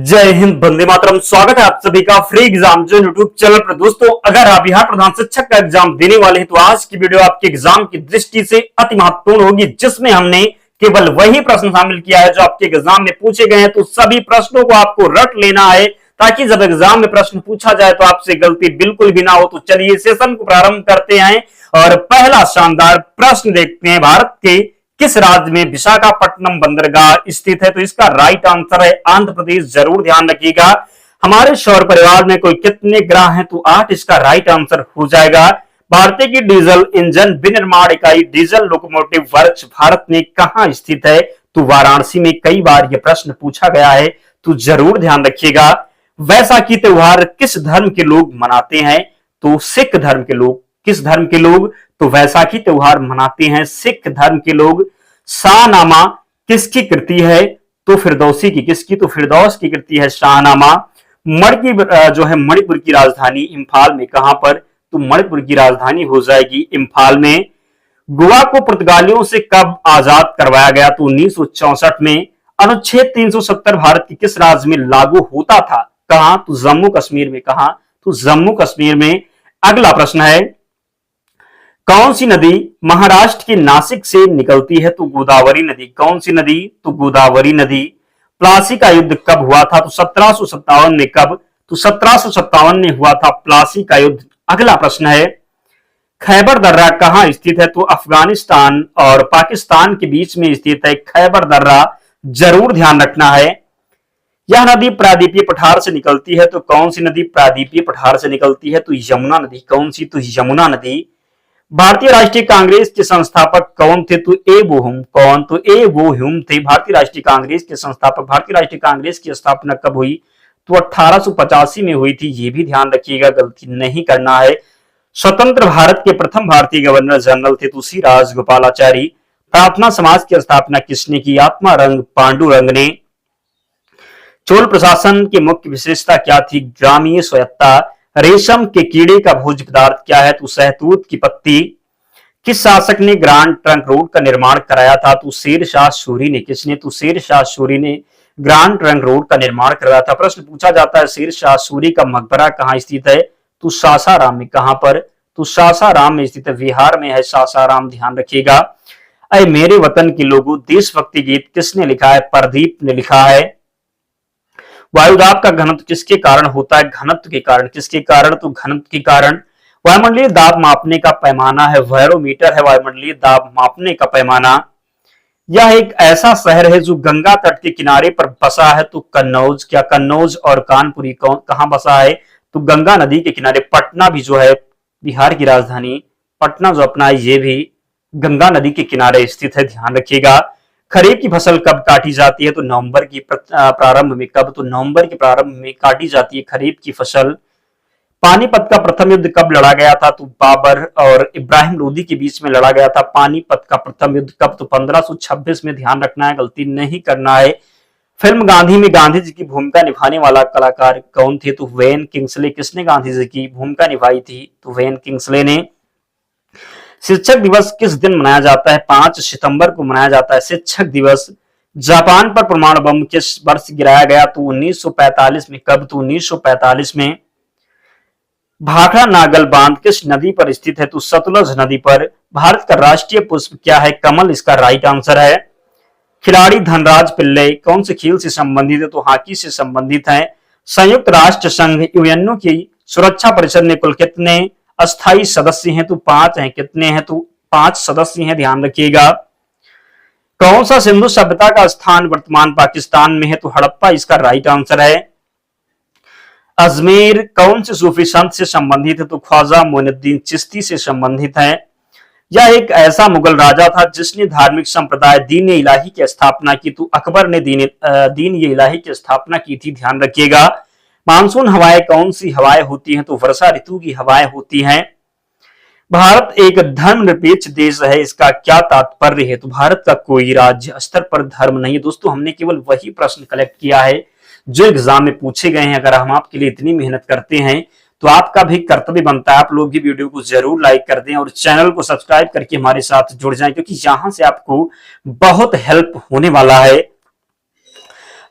जय हिंद, वंदे मातरम। स्वागत है आप सभी का फ्री एग्जाम जो यूट्यूब चैनल पर। दोस्तों, अगर आप बिहार प्रधान शिक्षक का एग्जाम देने वाले हैं तो आज की वीडियो आपके एग्जाम की दृष्टि से अति महत्वपूर्ण होगी, जिसमें हमने केवल वही प्रश्न शामिल किया है जो आपके एग्जाम में पूछे गए हैं। तो सभी प्रश्नों को आपको रट लेना है ताकि जब एग्जाम में प्रश्न पूछा जाए तो आपसे गलती बिल्कुल भी ना हो। तो चलिए सेशन को प्रारंभ करते हैं और पहला शानदार प्रश्न देखते हैं। भारत के किस राज्य में विशाखापट्टनम बंदरगाह स्थित है? तो इसका राइट आंसर है आंध्र प्रदेश। जरूर ध्यान रखिएगा। हमारे सौर परिवार में कोई कितने ग्रह हैं? तो 8 इसका राइट आंसर हो जाएगा। भारतीय की डीजल इंजन विनिर्माण इकाई डीजल लोकोमोटिव वर्क्स भारत में कहां स्थित है? तो वाराणसी में। कई बार यह प्रश्न पूछा गया है, तो जरूर ध्यान रखिएगा। वैसाखी त्योहार किस धर्म के लोग मनाते हैं? तो सिख धर्म के लोग। किस धर्म के लोग? तो वैसाखी त्योहार मनाते हैं सिख धर्म के लोग। शाहनामा किसकी कृति है? तो फिरदौसी की। किसकी? तो फिरदौस की कृति है शाहनामा। मणिपुर की राजधानी इंफाल में। कहां पर? तो मणिपुर की राजधानी हो जाएगी इंफाल में। गोवा को पुर्तगालियों से कब आजाद करवाया गया? तो 1964 में। अनुच्छेद 370 भारत के किस राज्य में लागू होता था? कहां? तो जम्मू कश्मीर में। कहां? तो जम्मू कश्मीर में। अगला प्रश्न है, कौन सी नदी महाराष्ट्र के नासिक से निकलती है? तो गोदावरी नदी। कौन सी नदी? तो गोदावरी नदी। प्लासी का युद्ध कब हुआ था? तो 1757 में। कब? तो 1757 में हुआ था प्लासी का युद्ध। अगला प्रश्न है, खैबर दर्रा कहां स्थित है? तो अफगानिस्तान और पाकिस्तान के बीच में स्थित है खैबर दर्रा। जरूर ध्यान रखना है। यह नदी प्रायद्वीपीय पठार से निकलती है। तो कौन सी नदी प्रायद्वीपीय पठार से निकलती है? तो यमुना नदी। कौन सी? तो यमुना नदी। भारतीय राष्ट्रीय कांग्रेस के संस्थापक कौन थे? तो एबो ह्यूम। कौन? तो एबो ह्यूम थे भारतीय राष्ट्रीय कांग्रेस के संस्थापक। भारतीय राष्ट्रीय कांग्रेस की स्थापना कब हुई? तो 1885 में हुई थी। ये भी ध्यान रखिएगा, गलती नहीं करना है। स्वतंत्र भारत के प्रथम भारतीय गवर्नर जनरल थे तो श्री राजगोपालाचारी। प्रार्थना समाज की स्थापना किसने की? आत्मारंग पांडुरंग ने। चोल प्रशासन की मुख्य विशेषता क्या थी? ग्रामीण स्वायत्ता। रेशम के कीड़े का भोज्य पदार्थ क्या है? तो शहतूत की पत्ती। किस शासक ने ग्रांड ट्रंक रोड का निर्माण कराया था? तो शेरशाह सूरी ने। किसने? तो शेरशाह सूरी ने ग्रांड ट्रंक रोड का निर्माण कराया था। प्रश्न पूछा जाता है, शेरशाह सूरी का मकबरा कहां स्थित है? तो सासाराम में। कहां पर? तो सासाराम में स्थित है। बिहार में है सासाराम। ध्यान रखिएगा। अय मेरे वतन के लोगों देशभक्ति गीत किसने लिखा है? प्रदीप ने लिखा है। वायुदाब का घनत्व किसके कारण होता है? घनत्व के कारण। किसके कारण? तो घनत्व के कारण। वायुमंडलीय दाब मापने का पैमाना है बैरोमीटर है वायुमंडलीय दाब मापने का पैमाना। यह एक ऐसा शहर है जो गंगा तट के किनारे पर बसा है। तो कन्नौज। क्या कन्नौज और कानपुरी कहां बसा है? तो गंगा नदी के किनारे। पटना भी जो है बिहार की राजधानी पटना जो अपना है ये भी गंगा नदी के किनारे स्थित है। ध्यान रखिएगा। खरीफ की फसल कब काटी जाती है? तो नवंबर की प्रारंभ में। कब? तो नवंबर के प्रारंभ में काटी जाती है खरीफ की फसल। पानीपत का प्रथम युद्ध कब लड़ा गया था? तो बाबर और इब्राहिम लोदी के बीच में लड़ा गया था पानीपत का प्रथम युद्ध। कब? तो 1526 में। ध्यान रखना है, गलती नहीं करना है। फिल्म गांधी में गांधी जी की भूमिका निभाने वाला कलाकार कौन थे? तो वेन किंग्सले। किसने गांधी जी की भूमिका निभाई थी? तो वेन किंग्सले ने। शिक्षक दिवस किस दिन मनाया जाता है? 5 सितंबर को मनाया जाता है शिक्षक दिवस। जापान पर परमाणु बम किस वर्ष गिराया गया? तो 1945 में। कब? तो 1945 में। भाखड़ा नागल बांध किस नदी पर स्थित है? तो सतलुज नदी पर। भारत का राष्ट्रीय पुष्प क्या है? कमल इसका राइट आंसर है। खिलाड़ी धनराज पिल्ले कौन से खेल से संबंधित है? तो हॉकी से संबंधित है। संयुक्त राष्ट्र संघ यूएनओ की सुरक्षा परिषद में कुल कितने अस्थायी सदस्य हैं? तो 5 हैं। कितने हैं? तो 5 सदस्य हैं। ध्यान रखिएगा। कौन सा सिंधु सभ्यता का स्थान वर्तमान पाकिस्तान में है? तो हड़प्पा इसका राइट आंसर है। अजमेर कौन से सूफी संत से संबंधित है? तो ख्वाजा मोइनुद्दीन चिश्ती से संबंधित है। यह एक ऐसा मुगल राजा था जिसने धार्मिक संप्रदाय दीन इलाही की स्थापना की। तो अकबर ने दीन इलाही की स्थापना की थी। ध्यान रखिएगा। मानसून हवाएं कौन सी हवाएं होती हैं? तो वर्षा ऋतु की हवाएं होती हैं। भारत एक धर्मनिरपेक्ष देश है, इसका क्या तात्पर्य है? तो भारत का कोई राज्य स्तर पर धर्म नहीं है। दोस्तों, हमने केवल वही प्रश्न कलेक्ट किया है जो एग्जाम में पूछे गए हैं। अगर हम आपके लिए इतनी मेहनत करते हैं तो आपका भी कर्तव्य बनता है आप लोग भी वीडियो को जरूर लाइक कर दें और चैनल को सब्सक्राइब करके हमारे साथ जुड़ जाएं, क्योंकि यहां से आपको बहुत हेल्प होने वाला है।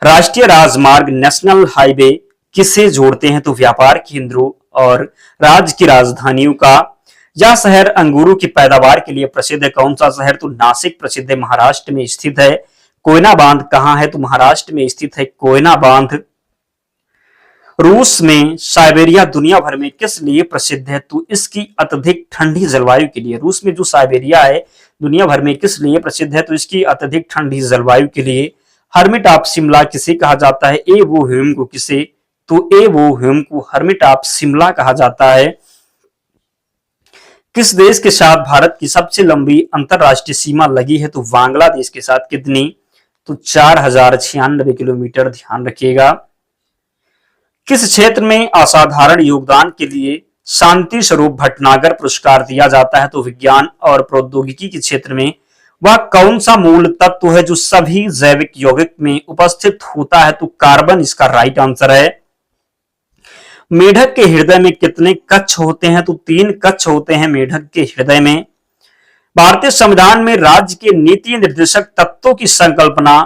राष्ट्रीय राजमार्ग नेशनल हाईवे किसे जोड़ते हैं? तो व्यापार केंद्रों और राज्य की राजधानियों का। यह शहर अंगूरों की पैदावार के लिए प्रसिद्ध है। कौन सा शहर? तो नासिक प्रसिद्ध है, महाराष्ट्र में स्थित है। कोयना बांध कहां है? तो महाराष्ट्र में स्थित है कोयना बांध। रूस में साइबेरिया दुनिया भर में किस लिए प्रसिद्ध है? तो इसकी अत्यधिक ठंडी जलवायु के लिए। रूस में जो साइबेरिया है दुनिया भर में किस लिए प्रसिद्ध है? तो इसकी अत्यधिक ठंडी जलवायु के लिए। हर्मिट ऑफ शिमला किसे कहा जाता है? ए वो ह्यूम को किसे? तो ए वो ह्यूम को हर्मिट ऑफ शिमला कहा जाता है। किस देश के साथ भारत की सबसे लंबी अंतरराष्ट्रीय सीमा लगी है? तो बांग्लादेश के साथ। कितनी? तो 4096 किलोमीटर। ध्यान रखिएगा। किस क्षेत्र में असाधारण योगदान के लिए शांति स्वरूप भटनागर पुरस्कार दिया जाता है? तो विज्ञान और प्रौद्योगिकी के क्षेत्र में। वह कौन सा मूल तत्व है जो सभी जैविक यौगिक में उपस्थित होता है? तो कार्बन इसका राइट आंसर है। मेढक के हृदय में कितने कक्ष होते हैं? तो 3 कक्ष होते हैं मेढक के हृदय में। भारतीय संविधान में राज्य के नीति निर्देशक तत्वों की संकल्पना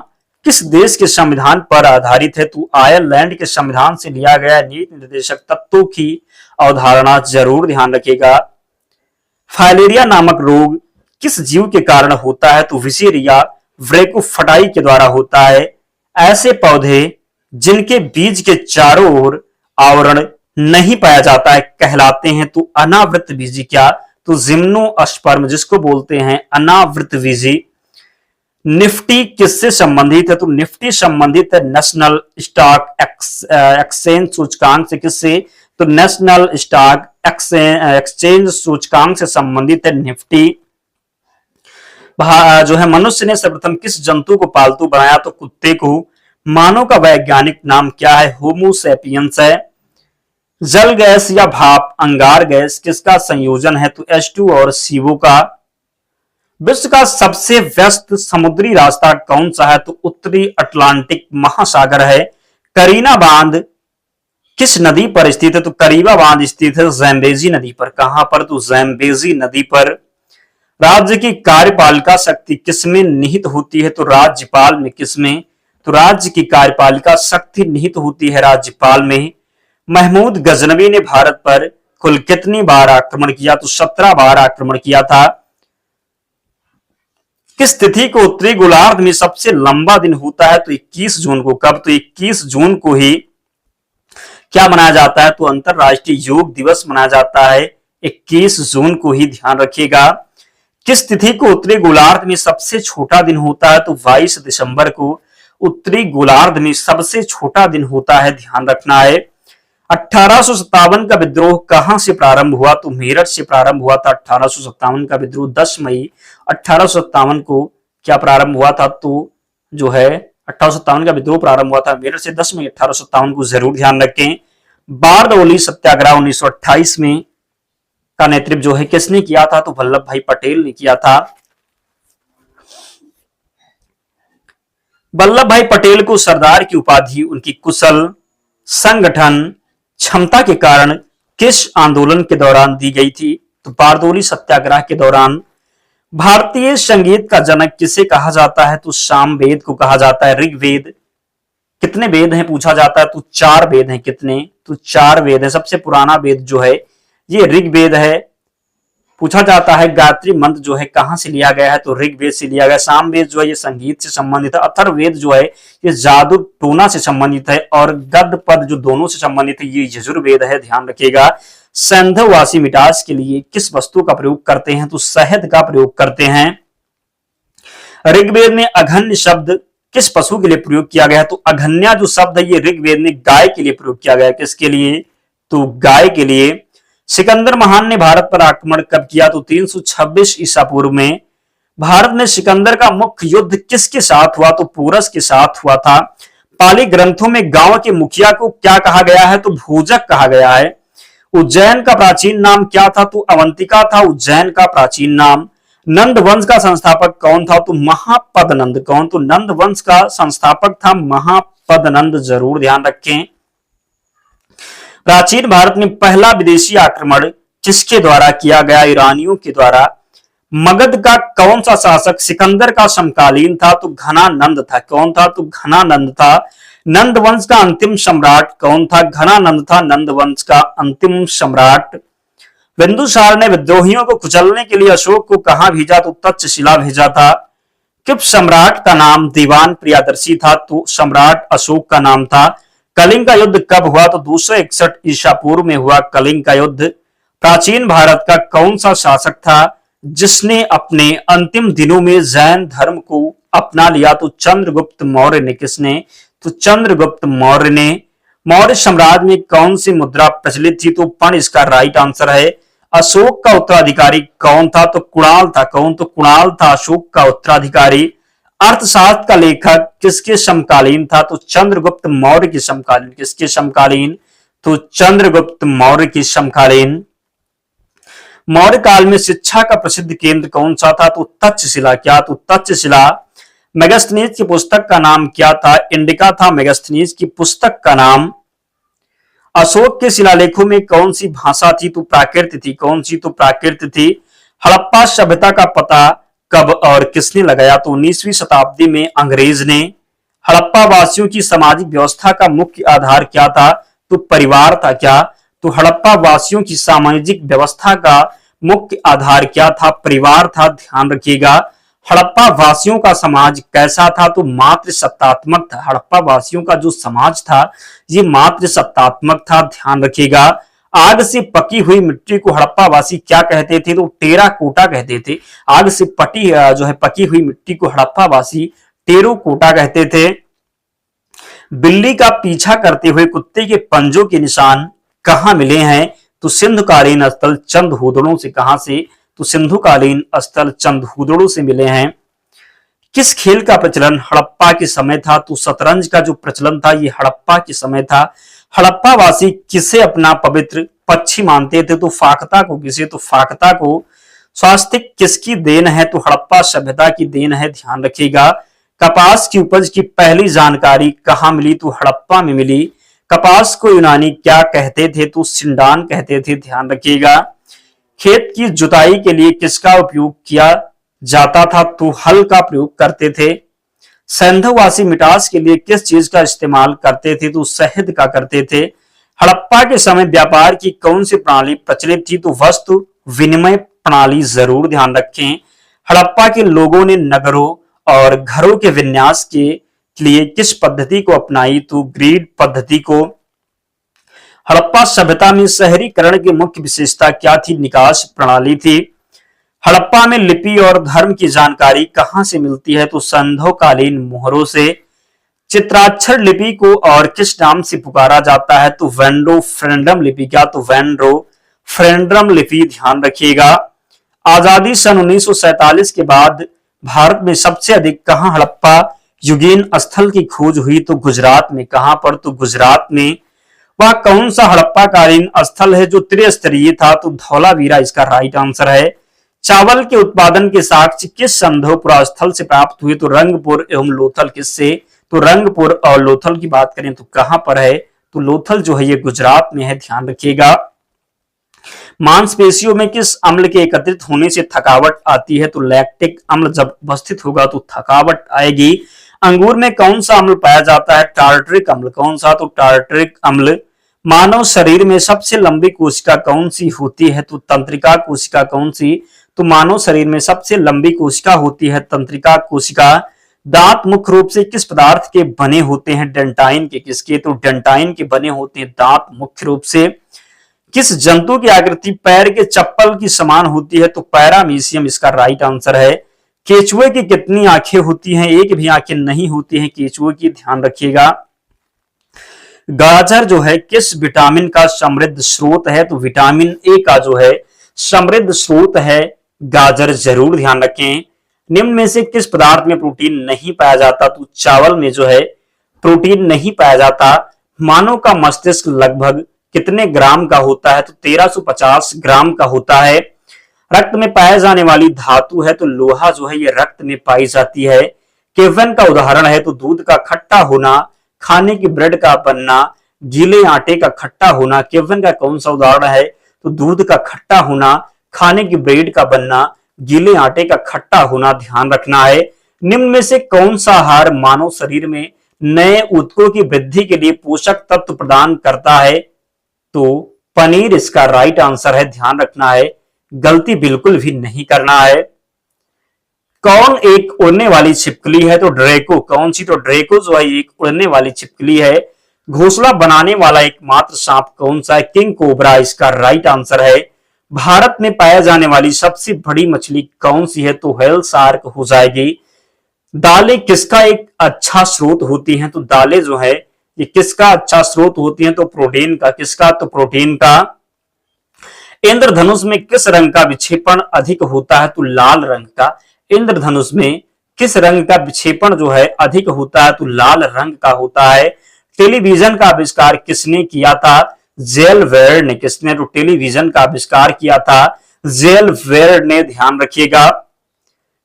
किस देश के संविधान पर आधारित है? तो आयरलैंड के संविधान से लिया गया नीति निर्देशक तत्वों की अवधारणा। जरूर ध्यान रखिएगा। फाइलेरिया नामक रोग किस जीव के कारण होता है? तो विसेरिया व्रेकुफटाई के द्वारा होता है। ऐसे पौधे जिनके बीज के चारों ओर आवरण नहीं पाया जाता है कहलाते हैं तो अनावृत बीजी। क्या? तो जिम्नोस्पर्म जिसको बोलते हैं अनावृत बीजी। निफ्टी किससे संबंधित है? तो निफ्टी संबंधित है नेशनल स्टॉक एक्सचेंज सूचकांक से। किससे? तो नेशनल स्टॉक एक्सचेंज सूचकांक से संबंधित है निफ्टी। जो है मनुष्य ने सर्वप्रथम किस जंतु को पालतू बनाया? तो कुत्ते को। मानव का वैज्ञानिक नाम क्या है? होमो सैपियंस है। जल गैस या भाप अंगार गैस किसका संयोजन है? तो H2 और CO का। विश्व का सबसे व्यस्त समुद्री रास्ता कौन सा है? तो उत्तरी अटलांटिक महासागर है। करीना बांध किस नदी पर स्थित है? तो करीबा बांध स्थित है ज़ैम्बेजी नदी पर। कहां पर? तो ज़ैम्बेजी नदी पर। राज्य की कार्यपालिका शक्ति किसमें निहित होती है? तो राज्यपाल में। किसमें? तो राज्य की कार्यपालिका शक्ति निहित होती है राज्यपाल में। महमूद गजनवी ने भारत पर कुल कितनी बार आक्रमण किया? तो 17 बार आक्रमण किया था। किस तिथि को उत्तरी गोलार्ध में सबसे लंबा दिन होता है? तो 21 जून को। कब? तो 21 जून को ही क्या मनाया जाता है? तो अंतरराष्ट्रीय योग दिवस मनाया जाता है 21 जून को ही। ध्यान रखिएगा। किस तिथि को उत्तरी गोलार्ध में सबसे छोटा दिन होता है? तो 22 दिसंबर को उत्तरी गोलार्ध में सबसे छोटा दिन होता है। ध्यान रखना है। 1857 का विद्रोह कहां से प्रारंभ हुआ? तो मेरठ से प्रारंभ हुआ था 1857 का विद्रोह। 10 मई 1857 को क्या प्रारंभ हुआ था? तो जो है 1857 का विद्रोह प्रारंभ हुआ था मेरठ से। 10 मई 1857 को जरूर ध्यान रखें। बारदौली सत्याग्रह 1928 में का नेतृत्व जो है किसने किया था? तो वल्लभ भाई पटेल ने किया था। वल्लभ भाई पटेल को सरदार की उपाधि उनकी कुशल संगठन क्षमता के कारण किस आंदोलन के दौरान दी गई थी? तो बारदौली सत्याग्रह के दौरान। भारतीय संगीत का जनक किसे कहा जाता है? तो सामवेद को कहा जाता है। ऋग्वेद कितने वेद हैं पूछा जाता है? तो 4 वेद हैं। कितने? तो 4 वेद है। सबसे पुराना वेद जो है ये ऋग्वेद है। पूछा जाता है गायत्री मंत्र जो है कहां से लिया गया है? तो ऋग्वेद से लिया गया। सामवेद जो है ये संगीत से संबंधित है। अथर्ववेद जो है ये जादू टोना से संबंधित है। और गद्य पद जो दोनों से संबंधित है ये यजुर्वेद है। ध्यान रखिएगा। सैंधववासी मिठास के लिए किस वस्तु का प्रयोग करते हैं? तो शहद का प्रयोग करते हैं। ऋग्वेद में अघन्य शब्द किस पशु के लिए प्रयोग किया गया है? तो अघन्या जो शब्द है ये ऋग्वेद में गाय के लिए प्रयोग किया गया है। किसके लिए? तो गाय के लिए। सिकंदर महान ने भारत पर आक्रमण कब किया? तो 326 ईसा पूर्व में। भारत में सिकंदर का मुख्य युद्ध किसके साथ हुआ? तो पोरस के साथ हुआ था। पाली ग्रंथों में गांव के मुखिया को क्या कहा गया है? तो भोजक कहा गया है। उज्जैन का प्राचीन नाम क्या था? तो अवंतिका था उज्जैन का प्राचीन नाम। नंद वंश का संस्थापक कौन था? तो महापदनंद। कौन? तो नंद वंश का संस्थापक था महापदनंद। जरूर ध्यान रखें। प्राचीन भारत में पहला विदेशी आक्रमण किसके द्वारा किया गया? ईरानियों के द्वारा। मगध का कौन सा शासक सिकंदर का समकालीन था? तो घनानंद था। कौन था? तो घनानंद था। नंद वंश का अंतिम सम्राट कौन था? घनानंद था नंद वंश का अंतिम सम्राट। बिंदुसार ने विद्रोहियों को कुचलने के लिए अशोक को कहां भेजा? तो तक्षशिला भेजा था। किस सम्राट का नाम दीवान प्रियदर्शी था? तो सम्राट अशोक का नाम था। कलिंग का युद्ध कब हुआ? तो 261 ईसा पूर्व में हुआ कलिंग का युद्ध। प्राचीन भारत का कौन सा शासक था जिसने अपने अंतिम दिनों में जैन धर्म को अपना लिया? तो चंद्रगुप्त मौर्य ने। किसने? तो चंद्रगुप्त मौर्य ने। मौर्य साम्राज्य में कौन सी मुद्रा प्रचलित थी? तो पण इसका राइट आंसर है। अशोक का उत्तराधिकारी कौन था? तो कुणाल था। कौन? तो कुणाल था अशोक का उत्तराधिकारी। अर्थशास्त्र का लेखक किसके समकालीन था? तो चंद्रगुप्त मौर्य के समकालीन। किसके समकालीन? तो चंद्रगुप्त मौर्य के समकालीन। मौर्य काल में शिक्षा का प्रसिद्ध केंद्र कौन सा था? तो तक्षशिला। क्या? तो तक्षशिला। मेगास्थनीज की पुस्तक का नाम क्या था? इंडिका था मेगास्थनीज की पुस्तक का नाम। अशोक के शिलालेखों में कौन सी भाषा थी? तो प्राकृत थी। कौन सी? तो प्राकृत थी। हड़प्पा सभ्यता का पता कब और किसने लगाया? तो 19वीं शताब्दी में अंग्रेज ने। हड़प्पा वासियों की सामाजिक व्यवस्था का मुख्य आधार क्या था? तो परिवार था। क्या? तो हड़प्पा वासियों की सामाजिक व्यवस्था का मुख्य आधार क्या था? परिवार था। ध्यान रखिएगा। हड़प्पा वासियों का समाज कैसा था? तो मातृ सत्तात्मक था। हड़प्पा वासियों का जो समाज था ये मातृ सत्तात्मक था। ध्यान रखिएगा। आग से पकी हुई मिट्टी को हड़प्पा वासी क्या कहते थे? तो टेराकोटा कहते थे। आग से पकी हुई मिट्टी को हड़प्पा वासी टेराकोटा कहते थे। बिल्ली का पीछा करते हुए कुत्ते के पंजों के निशान कहां मिले हैं? तो सिंधुकालीन स्थल चंदहूदड़ों से। कहां से? तो सिंधुकालीन स्थल चंदहूदड़ों से मिले हैं। किस खेल का प्रचलन हड़प्पा के समय था? तो शतरंज का जो प्रचलन था ये हड़प्पा के समय था। हड़प्पा वासी किसे अपना पवित्र पक्षी मानते थे? तो फाकता को। किसे? तो फाकता को। स्वास्तिक किसकी देन है? तो हड़प्पा सभ्यता की देन है। ध्यान रखिएगा। कपास की उपज की पहली जानकारी कहां मिली? तो हड़प्पा में मिली। कपास को यूनानी क्या कहते थे? तो सिंडान कहते थे। ध्यान रखिएगा। खेत की जुताई के लिए किसका उपयोग किया जाता था? तो हल का प्रयोग करते थे। सैंधववासी मिठास के लिए किस चीज का इस्तेमाल करते थे? तो शहद का करते थे। हड़प्पा के समय व्यापार की कौन सी प्रणाली प्रचलित थी? तो वस्तु विनिमय प्रणाली। जरूर ध्यान रखें। हड़प्पा के लोगों ने नगरों और घरों के विन्यास के लिए किस पद्धति को अपनाई? तो ग्रिड पद्धति को। हड़प्पा सभ्यता में शहरीकरण की मुख्य विशेषता क्या थी? निकास प्रणाली थी। हड़प्पा में लिपि और धर्म की जानकारी कहां से मिलती है? तो संध्वकालीन मोहरों से। चित्राक्षर लिपि को और किस नाम से पुकारा जाता है? तो वेंडो फ्रेंडम लिपि। क्या? तो वेंडो फ्रेंडम लिपि। ध्यान रखिएगा। आजादी सन 1947 के बाद भारत में सबसे अधिक कहां हड़प्पा युगीन स्थल की खोज हुई? तो गुजरात में। कहां पर? तो गुजरात में। वह कौन सा हड़प्पा कालीन स्थल है जो त्रिस्तरीय था? तो धौलावीरा इसका राइट आंसर है। चावल के उत्पादन के साक्ष्य किस संधवपुरा स्थल से प्राप्त हुए? तो रंगपुर एवं लोथल। किससे? तो रंगपुर और लोथल की बात करें तो कहां पर है? तो लोथल जो है ये गुजरात में है। ध्यान रखिएगा। मांसपेशियों में किस अम्ल के एकत्रित होने से थकावट आती है? तो लैक्टिक अम्ल जब उपस्थित होगा तो थकावट आएगी। अंगूर में कौन सा अम्ल पाया जाता है? टार्टरिक अम्ल। कौन सा? तो टार्टरिक अम्ल। मानव शरीर में सबसे लंबी कोशिका कौन सी होती है? तो तंत्रिका कोशिका। कौन सी? तो मानव शरीर में सबसे लंबी कोशिका होती है तंत्रिका कोशिका। दांत मुख्य रूप से किस पदार्थ के बने होते हैं? डेंटाइन के। किसके? तो डेंटाइन के बने होते हैं दांत मुख्य रूप से। किस जंतु की आकृति पैर के चप्पल की समान होती है? तो पैरामीशियम इसका राइट आंसर है। केचुए की कितनी आंखें होती हैं? एक भी आंखें नहीं होती हैं केचुए की। ध्यान रखिएगा। गाजर जो है किस विटामिन का समृद्ध स्रोत है? तो विटामिन ए का जो है समृद्ध स्रोत है गाजर। जरूर ध्यान रखें। निम्न में से किस पदार्थ में प्रोटीन नहीं पाया जाता? तो चावल में जो है प्रोटीन नहीं पाया जाता। मानव का मस्तिष्क लगभग कितने ग्राम का होता है? तो 1350 ग्राम का होता है। रक्त में पाए जाने वाली धातु है तो लोहा जो है ये रक्त में पाई जाती है। केवन का उदाहरण है तो दूध का खट्टा होना, खाने की ब्रेड का बनना, गीले आटे का खट्टा होना। केवन का कौन सा उदाहरण है? तो दूध का खट्टा होना, खाने की ब्रेड का बनना, गीले आटे का खट्टा होना ध्यान रखना है। निम्न में से कौन सा आहार मानव शरीर में नए ऊतकों की वृद्धि के लिए पोषक तत्व प्रदान करता है? तो पनीर इसका राइट आंसर है, ध्यान रखना है, गलती बिल्कुल भी नहीं करना है। कौन एक उड़ने वाली छिपकली है? तो ड्रैको। कौन सी? तो ड्रैको जो है एक उड़ने वाली छिपकली है। घोंसला बनाने वाला एकमात्र सांप कौन सा है? किंग कोबरा इसका राइट आंसर है। भारत में पाया जाने वाली सबसे बड़ी मछली कौन सी है? तो व्हेल शार्क हो जाएगी। दालें किसका एक अच्छा स्रोत होती हैं? तो दालें जो है ये किसका अच्छा स्रोत होती हैं? तो प्रोटीन का। किसका? तो प्रोटीन का। इंद्रधनुष में किस रंग का विक्षेपण अधिक होता है? तो लाल रंग का। इंद्रधनुष में किस रंग का विक्षेपण जो है अधिक होता है? तो लाल रंग का होता है। टेलीविजन का आविष्कार किसने किया था? जेल वेर्न ने। किसने? तो टेलीविजन का आविष्कार किया था जेल वेर्न ने, ध्यान रखिएगा।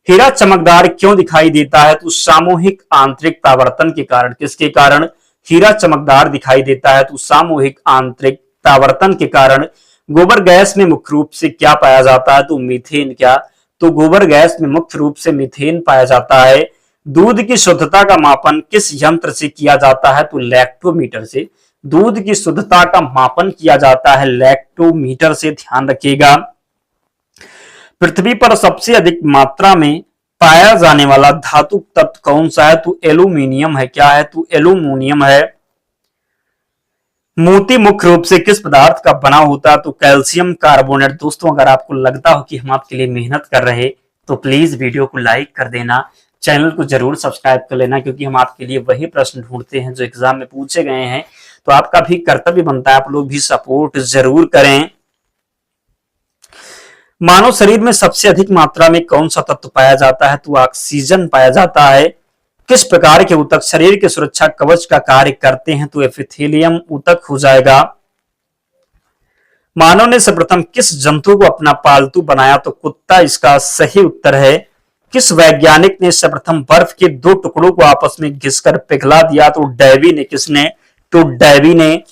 हीरा चमकदार क्यों दिखाई देता है? तो सामूहिक आंतरिक परावर्तन के कारण। किसके कारण हीरा चमकदार दिखाई देता है? तो सामूहिक आंतरिक परावर्तन के कारण। गोबर गैस में मुख्य रूप से क्या पाया जाता है? तो मीथेन। क्या? तो गोबर गैस में मुख्य रूप से मीथेन पाया जाता है। दूध की शुद्धता का मापन किस यंत्र से किया जाता है? तो लैक्टोमीटर से। दूध की शुद्धता का मापन किया जाता है लैक्टोमीटर से, ध्यान रखिएगा। पृथ्वी पर सबसे अधिक मात्रा में पाया जाने वाला धातु तत्व कौन सा है? तो एल्यूमिनियम है। क्या है? तो एल्यूमिनियम है। मोती मुख्य रूप से किस पदार्थ का बना होता है? तो कैल्शियम कार्बोनेट। दोस्तों अगर आपको लगता हो कि हम आपके लिए मेहनत कर रहे तो प्लीज वीडियो को लाइक कर देना, चैनल को जरूर सब्सक्राइब कर लेना, क्योंकि हम आपके लिए वही प्रश्न ढूंढते हैं जो एग्जाम में पूछे गए हैं। तो आपका भी कर्तव्य बनता है आप लोग भी सपोर्ट जरूर करें। मानव शरीर में सबसे अधिक मात्रा में कौन सा तत्व पाया जाता है? तो ऑक्सीजन पाया जाता है। किस प्रकार के ऊतक शरीर के सुरक्षा कवच का कार्य करते हैं? तो एपिथेलियम ऊतक हो जाएगा। मानव ने सर्वप्रथम किस जंतु को अपना पालतू बनाया? तो कुत्ता इसका सही उत्तर है। किस वैज्ञानिक ने सर्वप्रथम बर्फ के दो टुकड़ों को आपस में घिसकर पिघला दिया? तो डैवी ने। किसने? तो डैवी ने।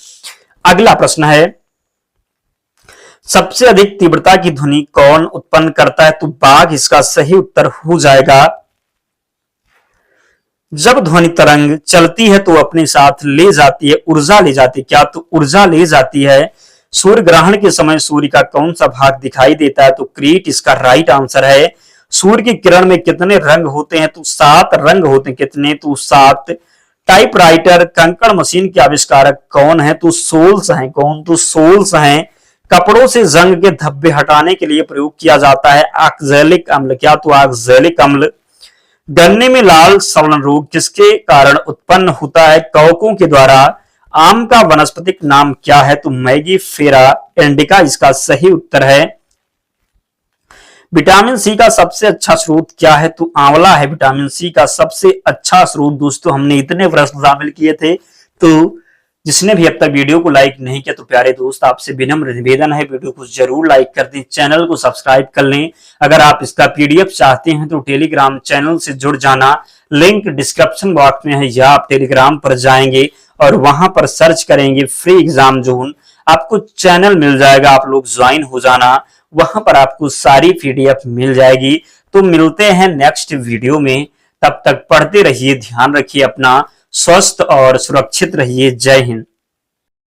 अगला प्रश्न है, सबसे अधिक तीव्रता की ध्वनि कौन उत्पन्न करता है? तो बाघ इसका सही उत्तर हो जाएगा। जब ध्वनि तरंग चलती है तो अपने साथ ले जाती है, ऊर्जा ले जाती है। क्या? तो ऊर्जा ले जाती है। सूर्य ग्रहण के समय सूर्य का कौन सा भाग दिखाई देता है? तो क्रीट इसका राइट आंसर है। सूर्य की किरण में कितने रंग होते हैं? तो 7 रंग होते हैं। कितने? तो 7। टाइपराइटर कंकड़ मशीन के आविष्कारक कौन है? तो सोल्स हैं। कौन? तो सोल्स हैं। कपड़ों से जंग के धब्बे हटाने के लिए प्रयोग किया जाता है ऑक्सैलिक अम्ल। क्या? तो ऑक्सैलिक अम्ल। गन्ने में लाल सवर्ण रोग किसके कारण उत्पन्न होता है? कवकों के द्वारा। आम का वानस्पतिक नाम क्या है? तो मैगीफेरा इंडिका इसका सही उत्तर है। विटामिन सी का सबसे अच्छा स्रोत क्या है? तो आंवला है विटामिन सी का सबसे अच्छा स्रोत। दोस्तों हमने इतने प्रश्न शामिल किए थे, तो जिसने भी अब तक वीडियो को लाइक नहीं किया तो प्यारे दोस्त आपसे विनम्र निवेदन है वीडियो को जरूर लाइक कर दें, चैनल को सब्सक्राइब कर लें। अगर आप इसका पीडीएफ चाहते हैं तो टेलीग्राम चैनल से जुड़ जाना, लिंक डिस्क्रिप्शन बॉक्स में है, या आप टेलीग्राम पर जाएंगे और वहां पर सर्च करेंगे फ्री एग्जाम जोन, आपको चैनल मिल जाएगा, आप लोग ज्वाइन हो जाना, वहां पर आपको सारी पीडीएफ मिल जाएगी। तो मिलते हैं नेक्स्ट वीडियो में, तब तक पढ़ते रहिए, ध्यान रखिए अपना, स्वस्थ और सुरक्षित रहिए। जय हिंद।